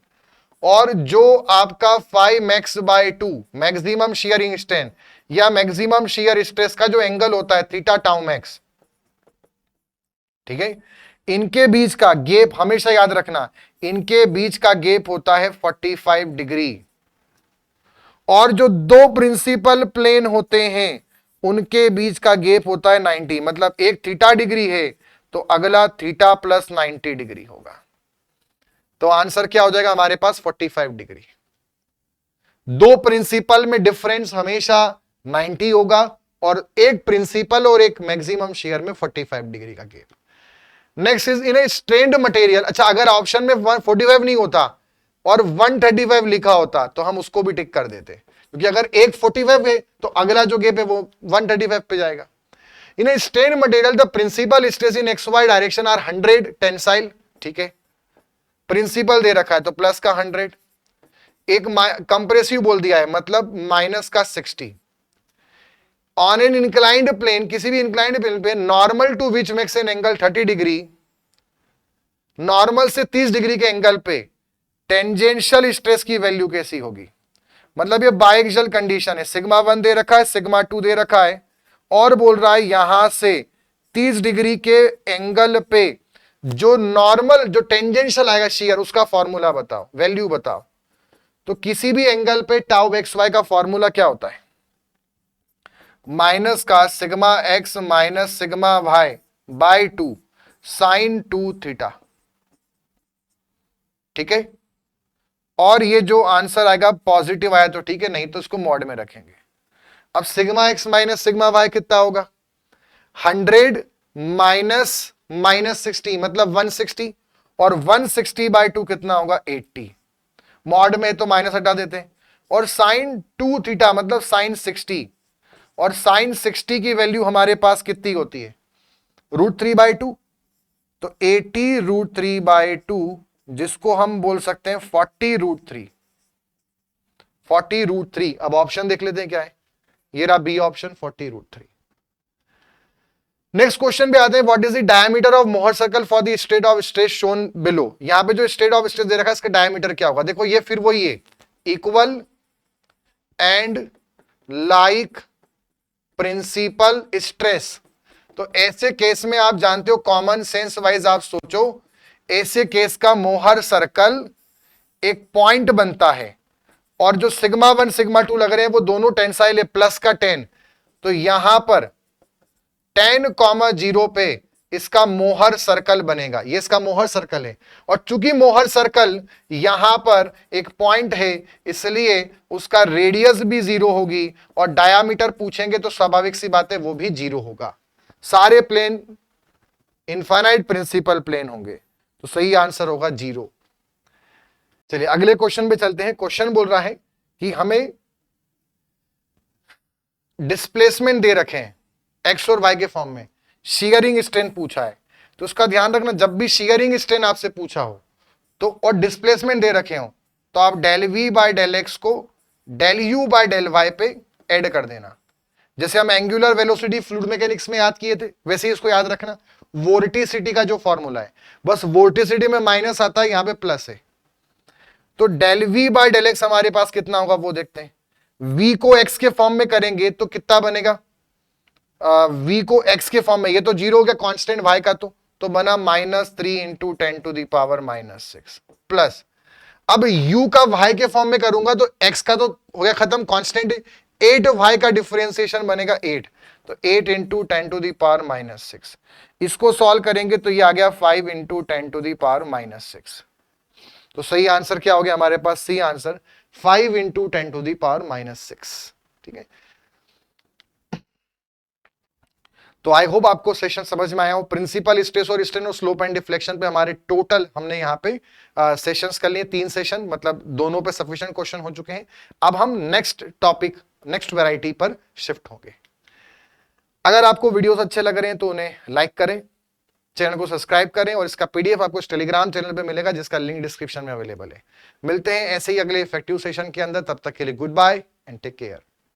और जो आपका phi max by 2 maximum shearing strain या मैक्सिमम शियर स्ट्रेस का जो एंगल होता है थीटा टाउ मैक्स, ठीक है, इनके बीच का गैप हमेशा याद रखना, इनके बीच का गैप होता है 45 डिग्री। और जो दो प्रिंसिपल प्लेन होते हैं उनके बीच का गैप होता है 90, मतलब एक थीटा डिग्री है तो अगला थीटा प्लस 90 डिग्री होगा। तो आंसर क्या हो जाएगा हमारे पास? 45 डिग्री। दो प्रिंसिपल में डिफरेंस हमेशा 90 होगा और एक प्रिंसिपल और एक मैक्सिमम शेयर में 45 डिग्री का gap. Next is in a strained material. अच्छा, अगर ऑप्शन में 45 नहीं होता और 135 लिखा होता तो हम उसको भी टिक कर देते, क्योंकि अगर एक 45 है तो अगला जो गैप है वो 135 पे जाएगा। In a strained material the principal stress in x y direction are 100 tensile, ठीक है, प्रिंसिपल दे रखा है तो प्लस का 100, एक कंप्रेसिव बोल दिया है मतलब माइनस का 60। ऑन एन इंक्लाइंड प्लेन, किसी भी इंक्लाइंड प्लेन पे normal to which makes an angle 30 degree, normal से 30 डिग्री के एंगल पे टेंजेंशियल स्ट्रेस की वैल्यू कैसी होगी? मतलब ये बायएक्सियल कंडीशन है, सिग्मा 1 दे रखा है, सिग्मा 2 दे रखा है, और बोल रहा है यहां से 30 डिग्री के एंगल पे जो नॉर्मल जो टेंजेंशियल आएगा शेयर, उसका फॉर्मूला बताओ, वैल्यू बताओ। तो किसी भी एंगल पे टाउ एक्स वाई का फॉर्मूला क्या होता है? माइनस का sigma x minus sigma y by 2 sine 2 theta, ठीक है। और ये जो आंसर आएगा पॉजिटिव आया तो ठीक है, नहीं तो इसको मॉड में रखेंगे। अब sigma x minus sigma y कितना होगा? 100 माइनस माइनस 60 मतलब 160, और 160 बाय 2 कितना होगा? 80। मॉड में तो माइनस हटा देते हैं। और साइन 2 थीटा मतलब साइन 60, और साइन 60 की वैल्यू हमारे पास कितनी होती है? √3/2, तो 80 √3/2, जिसको हम बोल सकते हैं 40√3, 40√3। अब ऑप्शन देख लेते हैं क्या है, ये रहा बी ऑप्शन 40√3। नेक्स्ट क्वेश्चन पे आते हैं, what is the diameter of Mohr circle for the state of stress shown below. यहां पे जो स्टेट ऑफ स्ट्रेस दे रखा है इसका डायमीटर क्या होगा? देखो ये फिर वही है, equal and like principal stress. तो ऐसे केस में आप जानते हो, कॉमन सेंस वाइज आप सोचो, ऐसे केस का मोहर सर्कल एक पॉइंट बनता है, और जो सिग्मा 1 सिग्मा 2 लग रहे हैं वो दोनों टेंसाइल है, प्लस का 10, तो यहां पर 10,0 पे इसका मोहर सर्कल बनेगा, ये इसका मोहर सर्कल है। और चूंकि मोहर सर्कल यहां पर एक पॉइंट है, इसलिए उसका रेडियस भी 0 होगी, और डायामीटर पूछेंगे तो स्वाभाविक सी बात है वो भी 0 होगा। सारे प्लेन इनफाइनाइट प्रिंसिपल प्लेन होंगे, तो सही आंसर होगा 0। चलिए अगले क्वेश्चन पे चलते हैं। क्वेश्चन बोल रहा है कि हमें डिस्प्लेसमेंट दे रखे हैं एक्स और वाई के फॉर्म में, शियरिंग स्ट्रेन पूछा है, तो उसका ध्यान रखना, जब भी शियरिंग स्ट्रेन आपसे पूछा हो तो और डिस्प्लेसमेंट दे रखे हो तो आप del v by del x को del u by del y पे ऐड कर देना। जैसे हम एंगुलर वेलोसिटी फ्लूइड मैकेनिक्स में याद किए थे, वैसे ही इसको याद रखना। वोर्टिसिटी का जो फॉर्मूला है, बस वोर्टिसिटी में माइनस आता है, यहां पे प्लस है, तो del v by del x हमारे पास कितना होगा वो देखते हैं। v को x के फॉर्म में करेंगे तो कितना बनेगा? v को x के फॉर्म में, ये तो 0 हो गया कांस्टेंट y का, तो बना -3 × 10⁻⁶ प्लस, अब u का y के फॉर्म में करूंगा तो x का तो हो गया खत्म, कांस्टेंट, 8y का डिफरेंशिएशन बनेगा 8, तो 8 × 10⁻⁶। इसको सॉल्व करेंगे तो ये आ गया 5 × 10⁻⁶। तो सही आंसर क्या हो गया हमारे पास? C answer 5 × 10⁻⁶। ठीक है, तो आई होप आपको सेशन समझ में आया हो। प्रिंसिपल स्ट्रेस और स्ट्रेन और स्लोप एंड डिफ्लेक्शन पे हमारे टोटल हमने यहाँ पे सेशंस कर लिए, 3 सेशन, मतलब दोनों पे सफिशिएंट क्वेश्चन हो चुके हैं। अब हम नेक्स्ट टॉपिक, नेक्स्ट वैरायटी पर शिफ्ट होंगे। अगर आपको वीडियोस अच्छे लग रहे हैं तो उन्हें लाइक करें, चैनल को सब्सक्राइब करें और इसका पीडीएफ आपको टेलीग्राम चैनल पे मिलेगा जिसका लिंक डिस्क्रिप्शन में अवेलेबल है। मिलते हैं ऐसे ही अगले इफेक्टिव सेशन के अंदर, तब तक के लिए goodbye and take care.